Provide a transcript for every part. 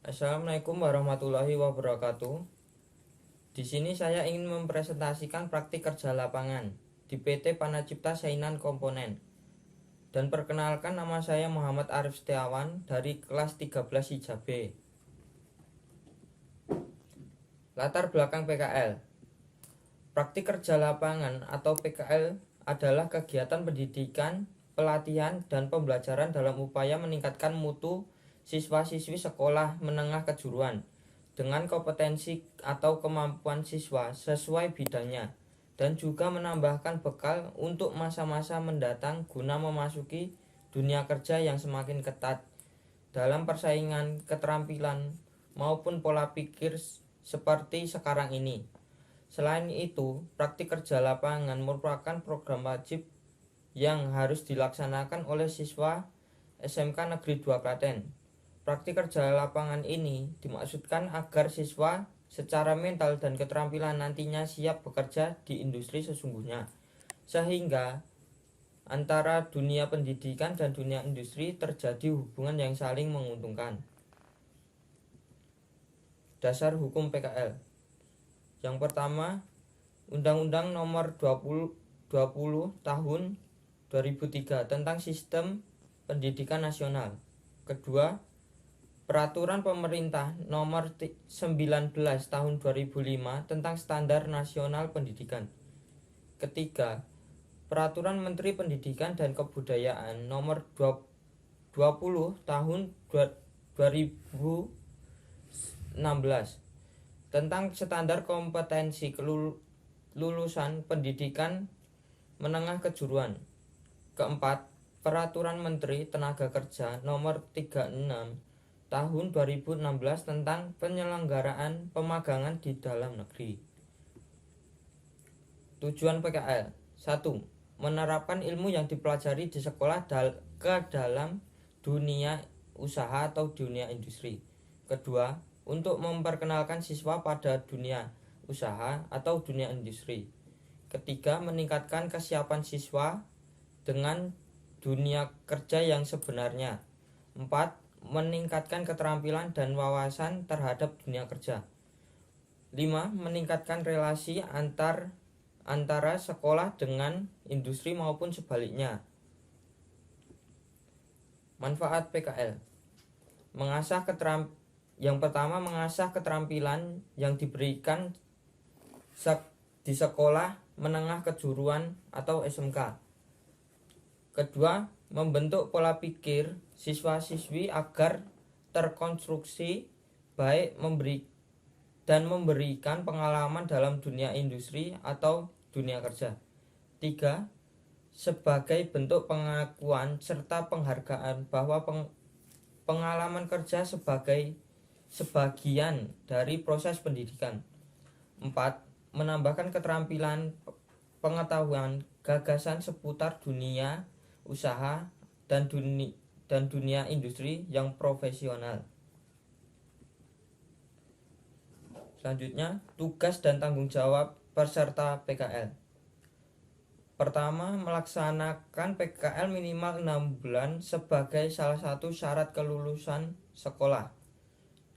Assalamualaikum warahmatullahi wabarakatuh. Di sini saya ingin mempresentasikan praktik kerja lapangan di PT Panacipta Sainan Komponen. Dan perkenalkan, nama saya Muhammad Arif Setiawan dari kelas 13 IJB. Latar belakang PKL. Praktik kerja lapangan atau PKL adalah kegiatan pendidikan, pelatihan, dan pembelajaran dalam upaya meningkatkan mutu siswa-siswi sekolah menengah kejuruan dengan kompetensi atau kemampuan siswa sesuai bidangnya, dan juga menambahkan bekal untuk masa-masa mendatang guna memasuki dunia kerja yang semakin ketat dalam persaingan keterampilan maupun pola pikir seperti sekarang ini. Selain itu, praktik kerja lapangan merupakan program wajib yang harus dilaksanakan oleh siswa SMK Negeri 2 Klaten. Praktik kerja lapangan ini dimaksudkan agar siswa secara mental dan keterampilan nantinya siap bekerja di industri sesungguhnya, sehingga antara dunia pendidikan dan dunia industri terjadi hubungan yang saling menguntungkan. Dasar hukum PKL. Yang pertama, Undang-Undang Nomor 20 Tahun 2003 tentang Sistem Pendidikan Nasional. Kedua, Peraturan Pemerintah Nomor 19 Tahun 2005 tentang Standar Nasional Pendidikan. Ketiga, Peraturan Menteri Pendidikan dan Kebudayaan Nomor 20 Tahun 2016 tentang standar kompetensi kelulusan pendidikan menengah kejuruan. Keempat, Peraturan Menteri Tenaga Kerja Nomor 36 Tahun 2016 tentang penyelenggaraan pemagangan di dalam negeri. Tujuan PKL. 1. Menerapkan ilmu yang dipelajari di sekolah ke dalam dunia usaha atau dunia industri. Kedua, untuk memperkenalkan siswa pada dunia usaha atau dunia industri. Ketiga, meningkatkan kesiapan siswa dengan dunia kerja yang sebenarnya. 4. Meningkatkan keterampilan dan wawasan terhadap dunia kerja. 5. Meningkatkan relasi antara sekolah dengan industri maupun sebaliknya. Manfaat PKL. Yang pertama, mengasah keterampilan yang diberikan di sekolah menengah kejuruan atau SMK. Kedua, membentuk pola pikir siswa-siswi agar terkonstruksi baik memberikan pengalaman dalam dunia industri atau dunia kerja. 3. Sebagai bentuk pengakuan serta penghargaan bahwa pengalaman kerja sebagai sebagian dari proses pendidikan. 4. Menambahkan keterampilan, pengetahuan, gagasan seputar dunia usaha dan dunia industri yang profesional. Selanjutnya, tugas dan tanggung jawab peserta PKL. Pertama, melaksanakan PKL minimal 6 bulan sebagai salah satu syarat kelulusan sekolah.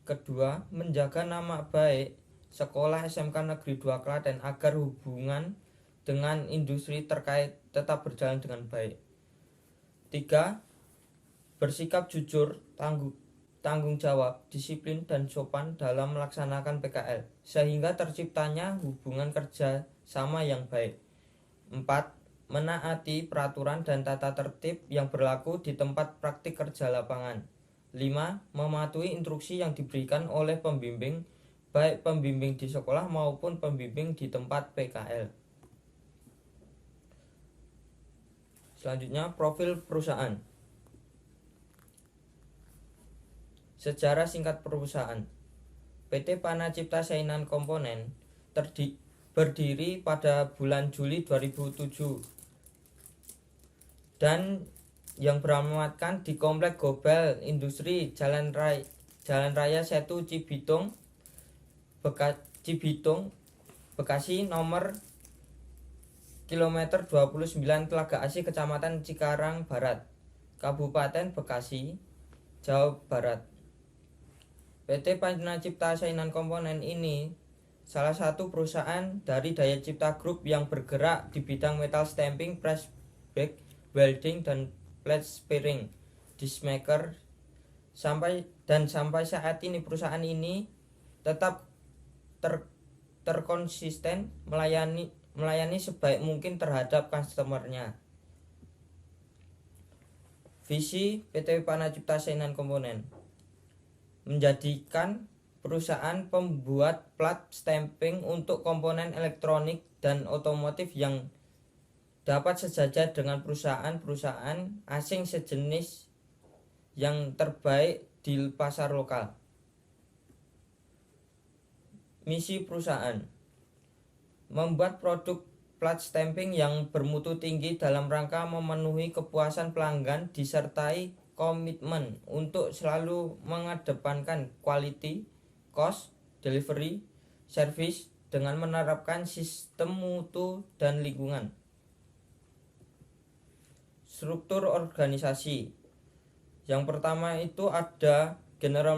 Kedua, menjaga nama baik sekolah SMK Negeri 2 Klaten agar hubungan dengan industri terkait tetap berjalan dengan baik. 3. Bersikap jujur, tanggung jawab, disiplin, dan sopan dalam melaksanakan PKL sehingga terciptanya hubungan kerja sama yang baik. 4. Menaati peraturan dan tata tertib yang berlaku di tempat praktik kerja lapangan. 5. Mematuhi instruksi yang diberikan oleh pembimbing, baik pembimbing di sekolah maupun pembimbing di tempat PKL. Selanjutnya, profil perusahaan. Sejarah singkat perusahaan. PT Panacipta Sainan Komponen berdiri pada bulan Juli 2007 dan yang beralamatkan di Komplek Gobel Industri Jalan Raya Setu Cibitung, Bekasi nomor kilometer 29 Telaga Asih, Kecamatan Cikarang Barat, Kabupaten Bekasi, Jawa Barat. PT Panacipta Sainan Komponen ini salah satu perusahaan dari Daya Cipta Group yang bergerak di bidang metal stamping, press brake, welding, dan plate sparing, disc maker. Sampai saat ini perusahaan ini tetap terkonsisten melayani sebaik mungkin terhadap customernya. Visi PT Panacipta Sainan Komponen menjadikan perusahaan pembuat plat stamping untuk komponen elektronik dan otomotif yang dapat sejajar dengan perusahaan-perusahaan asing sejenis yang terbaik di pasar lokal. Misi perusahaan membuat produk plat stamping yang bermutu tinggi dalam rangka memenuhi kepuasan pelanggan disertai komitmen untuk selalu mengedepankan quality, cost, delivery, service dengan menerapkan sistem mutu dan lingkungan. Struktur organisasi. Yang pertama itu ada General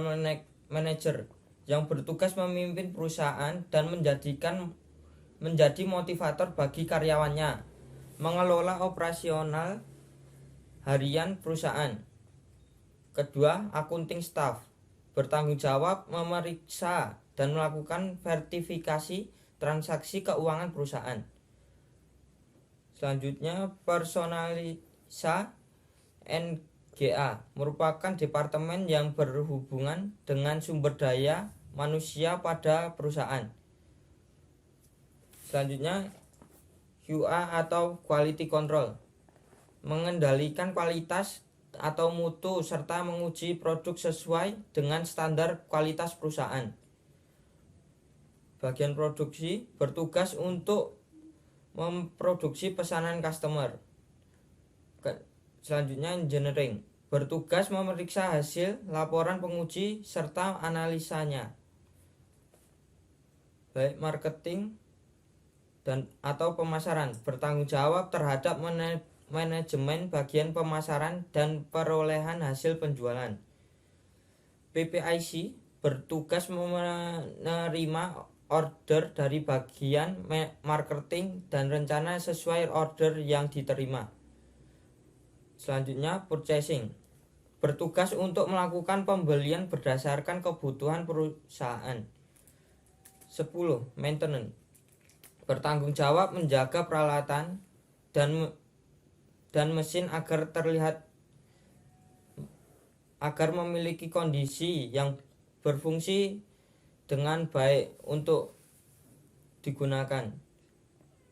Manager yang bertugas memimpin perusahaan dan menjadi motivator bagi karyawannya, mengelola operasional harian perusahaan. Kedua, accounting staff bertanggung jawab memeriksa dan melakukan verifikasi transaksi keuangan perusahaan. Selanjutnya, personalisa NGA merupakan departemen yang berhubungan dengan sumber daya manusia pada perusahaan. Selanjutnya, QA atau quality control mengendalikan kualitas atau mutu serta menguji produk sesuai dengan standar kualitas perusahaan. Bagian produksi bertugas untuk memproduksi pesanan customer. Selanjutnya, engineering bertugas memeriksa hasil laporan penguji serta analisanya. Baik marketing dan atau pemasaran bertanggung jawab terhadap manajemen bagian pemasaran dan perolehan hasil penjualan. PPIC bertugas menerima order dari bagian marketing dan rencana sesuai order yang diterima. Selanjutnya, purchasing bertugas untuk melakukan pembelian berdasarkan kebutuhan perusahaan. 10. Maintenance bertanggung jawab menjaga peralatan dan mesin agar memiliki kondisi yang berfungsi dengan baik untuk digunakan.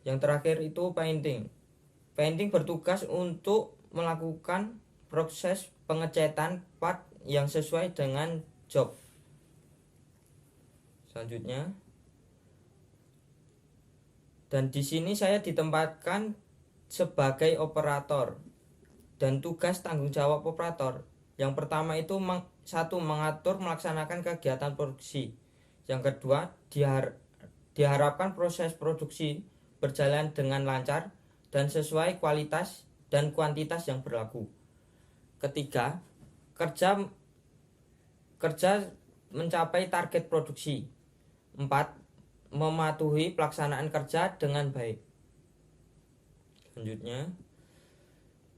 Yang terakhir itu painting. Painting bertugas untuk melakukan proses pengecatan part yang sesuai dengan job. Selanjutnya, dan di sini saya ditempatkan sebagai operator dan tugas tanggung jawab operator. Yang pertama itu mengatur melaksanakan kegiatan produksi. Yang kedua, diharapkan proses produksi berjalan dengan lancar dan sesuai kualitas dan kuantitas yang berlaku. Ketiga, kerja mencapai target produksi. 4. Mematuhi pelaksanaan kerja dengan baik. Selanjutnya,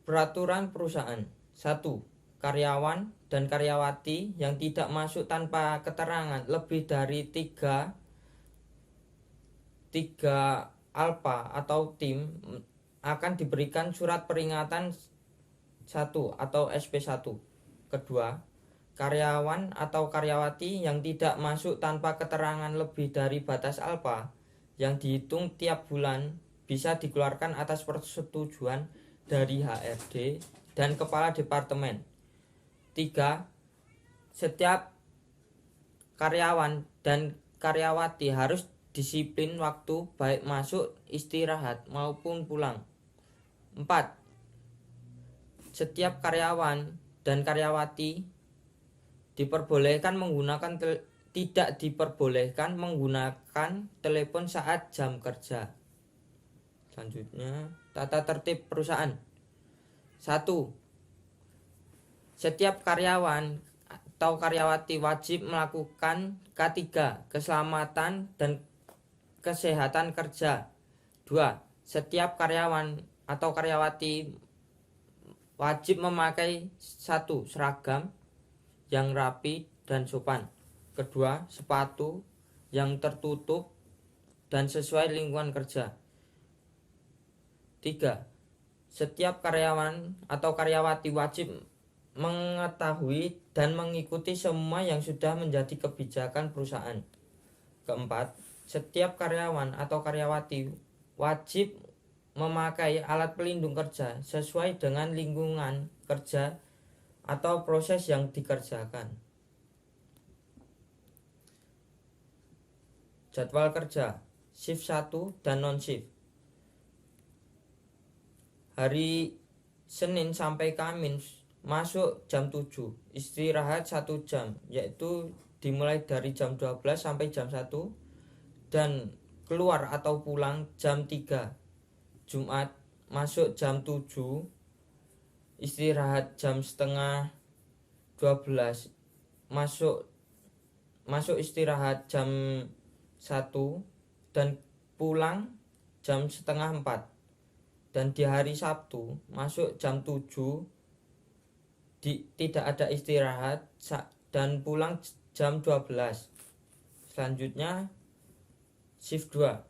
peraturan perusahaan. 1. Karyawan dan karyawati yang tidak masuk tanpa keterangan lebih dari 3 alfa atau tim akan diberikan surat peringatan 1 atau SP1. Kedua, karyawan atau karyawati yang tidak masuk tanpa keterangan lebih dari batas alfa yang dihitung tiap bulan bisa dikeluarkan atas persetujuan dari HRD dan kepala departemen. 3. Setiap karyawan dan karyawati harus disiplin waktu baik masuk, istirahat maupun pulang. 4. Setiap karyawan dan karyawati tidak diperbolehkan menggunakan telepon saat jam kerja. Selanjutnya, tata tertib perusahaan. 1. Setiap karyawan atau karyawati wajib melakukan K3, keselamatan dan kesehatan kerja. 2. Setiap karyawan atau karyawati wajib memakai 1. Seragam yang rapi dan sopan. Kedua, sepatu yang tertutup dan sesuai lingkungan kerja. 3. Setiap karyawan atau karyawati wajib mengetahui dan mengikuti semua yang sudah menjadi kebijakan perusahaan. Keempat, setiap karyawan atau karyawati wajib memakai alat pelindung kerja sesuai dengan lingkungan kerja atau proses yang dikerjakan. Jadwal kerja shift 1 dan non-shift. Hari Senin sampai Kamis masuk jam 7, istirahat 1 jam, yaitu dimulai dari jam 12 sampai jam 1, dan keluar atau pulang jam 3. Jumat masuk jam 7, istirahat jam setengah 12, masuk istirahat jam 1 dan pulang jam setengah 4. Dan di hari Sabtu masuk jam 7, tidak ada istirahat dan pulang jam 12. Selanjutnya shift 2.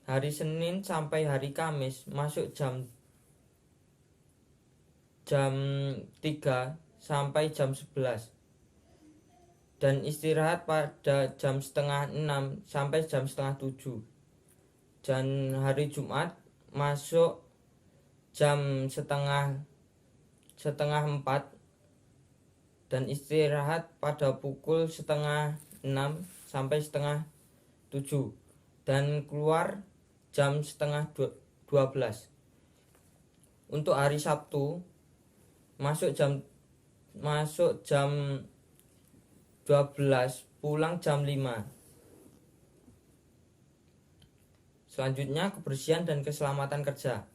Hari Senin sampai hari Kamis masuk jam 3 sampai jam 11 dan istirahat pada jam setengah 6 sampai jam setengah 7. Dan hari Jumat masuk jam setengah 4 dan istirahat pada pukul setengah 6 sampai setengah 7 dan keluar jam setengah 12. Untuk hari Sabtu masuk jam 12, pulang jam 5. Selanjutnya kebersihan dan keselamatan kerja.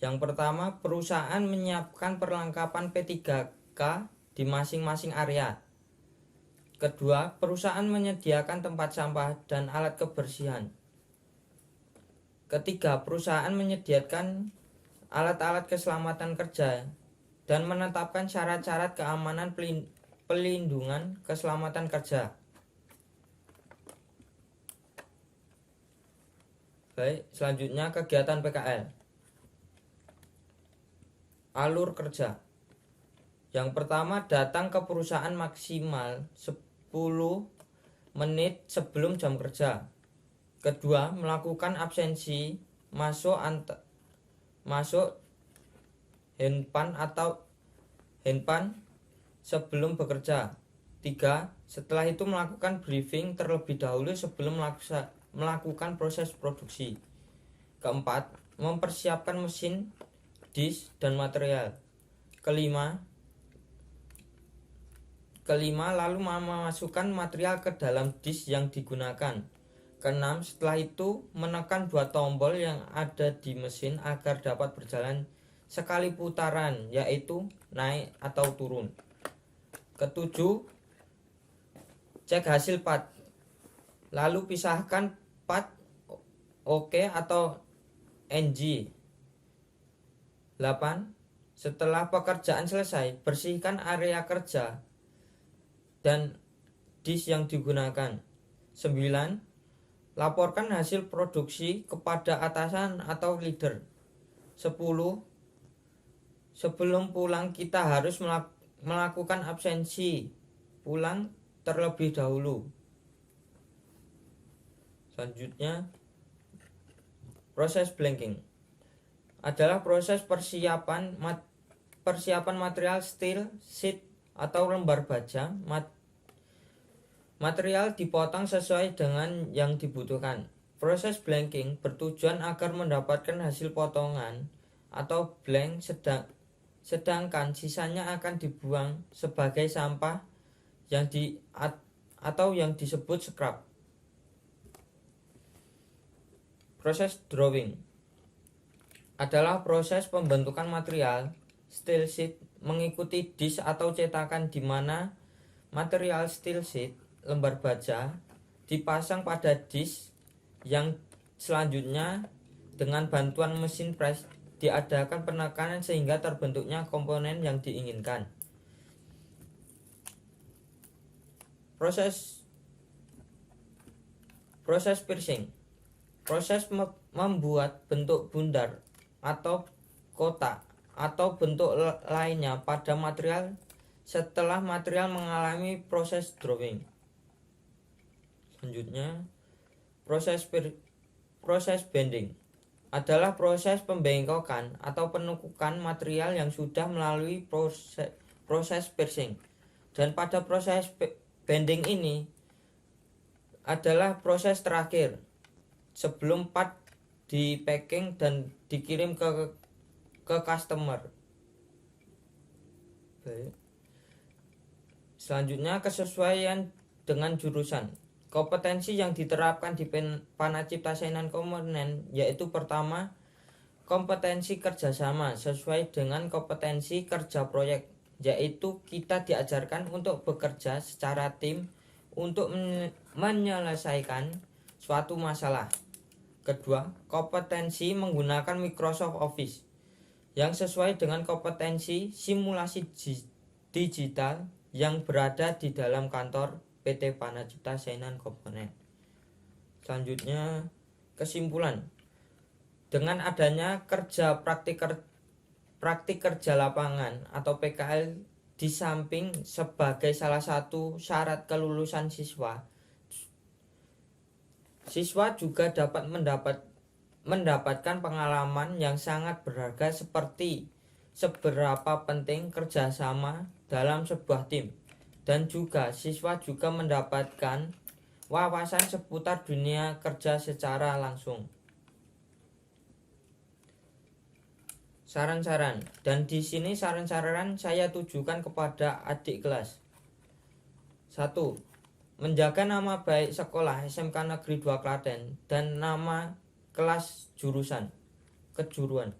Yang pertama, perusahaan menyiapkan perlengkapan P3K di masing-masing area. Kedua, perusahaan menyediakan tempat sampah dan alat kebersihan. Ketiga, perusahaan menyediakan alat-alat keselamatan kerja dan menetapkan syarat-syarat keamanan pelindungan keselamatan kerja. Baik, selanjutnya kegiatan PKL. Alur kerja. Yang pertama, datang ke perusahaan maksimal 10 menit sebelum jam kerja. Kedua, melakukan absensi masuk handpan sebelum bekerja. 3. Setelah itu melakukan briefing terlebih dahulu sebelum melakukan proses produksi. Keempat, mempersiapkan mesin, disk, dan material. Kelima, lalu memasukkan material ke dalam disk yang digunakan. Keenam, setelah itu menekan 2 tombol yang ada di mesin agar dapat berjalan sekali putaran, yaitu naik atau turun. Ketujuh, cek hasil part, lalu pisahkan part OK atau NG. 8. Setelah pekerjaan selesai, bersihkan area kerja dan disk yang digunakan. 9. Laporkan hasil produksi kepada atasan atau leader. 10. Sebelum pulang kita harus melakukan absensi pulang terlebih dahulu. Selanjutnya, proses blanking adalah proses persiapan material steel sheet atau lembar baja. Material dipotong sesuai dengan yang dibutuhkan. Proses blanking bertujuan agar mendapatkan hasil potongan atau blank, sedangkan sisanya akan dibuang sebagai sampah atau yang disebut scrap. Proses drawing adalah proses pembentukan material steel sheet mengikuti disk atau cetakan di mana material steel sheet, lembar baja, dipasang pada disk yang selanjutnya dengan bantuan mesin press diadakan penekanan sehingga terbentuknya komponen yang diinginkan. Proses piercing. Proses membuat bentuk bundar atau kotak atau bentuk lainnya pada material setelah material mengalami proses drawing. Selanjutnya, proses bending adalah proses pembengkokan atau penekukan material yang sudah melalui proses piercing. Dan pada proses bending ini adalah proses terakhir sebelum part di packing dan dikirim ke customer. Baik. Selanjutnya, kesesuaian dengan jurusan. Kompetensi yang diterapkan di Panacipta Saingan Komponen yaitu pertama, kompetensi kerjasama sesuai dengan kompetensi kerja proyek, yaitu kita diajarkan untuk bekerja secara tim untuk menyelesaikan suatu masalah. Kedua, kompetensi menggunakan Microsoft Office yang sesuai dengan kompetensi simulasi digital yang berada di dalam kantor PT Panacipta Saingan Komponen. Selanjutnya, kesimpulan. Dengan adanya praktik kerja lapangan atau PKL di samping sebagai salah satu syarat kelulusan siswa juga dapat mendapatkan pengalaman yang sangat berharga seperti seberapa penting kerjasama dalam sebuah tim, dan juga siswa juga mendapatkan wawasan seputar dunia kerja secara langsung. Saran-saran, dan di sini saran-saran saya tujukan kepada adik kelas. 1. Menjaga nama baik sekolah SMK Negeri 2 Klaten dan nama kelas jurusan kejuruan.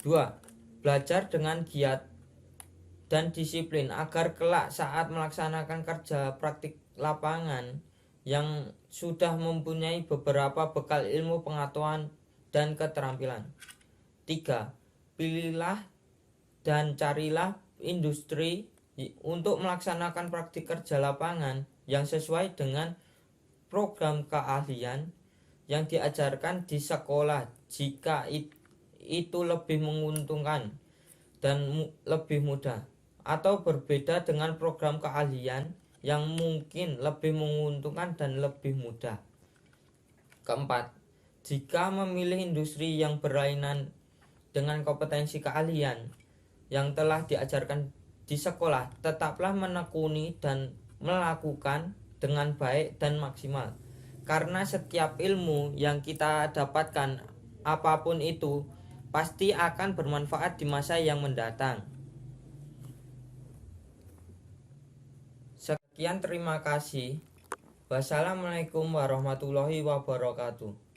2. Belajar dengan giat dan disiplin agar kelak saat melaksanakan kerja praktik lapangan yang sudah mempunyai beberapa bekal ilmu pengetahuan dan keterampilan. 3. Pilihlah dan carilah industri untuk melaksanakan praktik kerja lapangan yang sesuai dengan program keahlian yang diajarkan di sekolah jika itu lebih menguntungkan dan lebih mudah, atau berbeda dengan program keahlian yang mungkin lebih menguntungkan dan lebih mudah. Keempat, jika memilih industri yang berlainan dengan kompetensi keahlian yang telah diajarkan di sekolah, tetaplah menekuni dan melakukan dengan baik dan maksimal, karena setiap ilmu yang kita dapatkan apapun itu pasti akan bermanfaat di masa yang mendatang. Sekian, terima kasih. Wassalamualaikum warahmatullahi wabarakatuh.